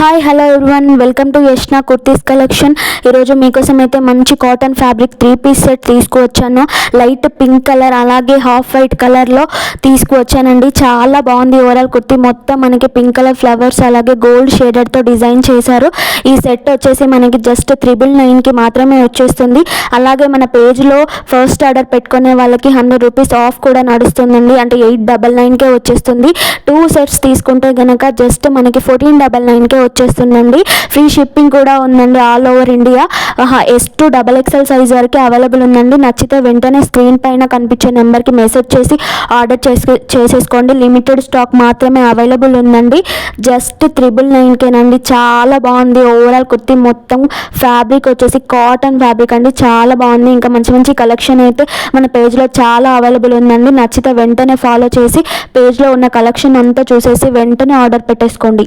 Hi hello everyone, welcome to Yashna kurtis collection. ఈరోజు మీకోసం అయితే మంచి కాటన్ ఫ్యాబ్రిక్ 3-piece సెట్ తీసుకువచ్చాను. లైట్ పింక్ కలర్ అలాగే హాఫ్ వైట్ కలర్లో తీసుకువచ్చానండి. చాలా బాగుంది. ఓవరాల్ కుర్తీ మొత్తం మనకి పింక్ కలర్ ఫ్లవర్స్ అలాగే గోల్డ్ షేడెడ్తో డిజైన్ చేశారు. ఈ సెట్ వచ్చేసి మనకి జస్ట్ 999కి మాత్రమే వచ్చేస్తుంది. అలాగే మన పేజ్లో ఫస్ట్ ఆర్డర్ పెట్టుకునే వాళ్ళకి 100 రూపీస్ ఆఫ్ కూడా నడుస్తుందండి. అంటే 899కే వచ్చేస్తుంది. 2 సెట్స్ తీసుకుంటే కనుక జస్ట్ మనకి 1499కే వచ్చేస్తుందండి. ఫ్రీ షిప్పింగ్ కూడా ఉందండి all over India. S to XXL size వరకు అవైలబుల్ ఉందండి. నచ్చితే వెంటనే స్క్రీన్ పైన కనిపించే నెంబర్కి మెసేజ్ చేసి ఆర్డర్ చేసేసుకోండి. లిమిటెడ్ స్టాక్ మాత్రమే అవైలబుల్ ఉందండి. జస్ట్ 999కేనండి. చాలా బాగుంది. ఓవరాల్ కుర్తీ మొత్తం ఫ్యాబ్రిక్ వచ్చేసి కాటన్ ఫ్యాబ్రిక్ అండి. చాలా బాగుంది. ఇంకా మంచి మంచి కలెక్షన్ అయితే మన పేజ్లో చాలా అవైలబుల్ ఉందండి. నచ్చితే వెంటనే ఫాలో చేసి పేజ్లో ఉన్న కలెక్షన్ అంతా చూసేసి వెంటనే ఆర్డర్ పెట్టేసుకోండి.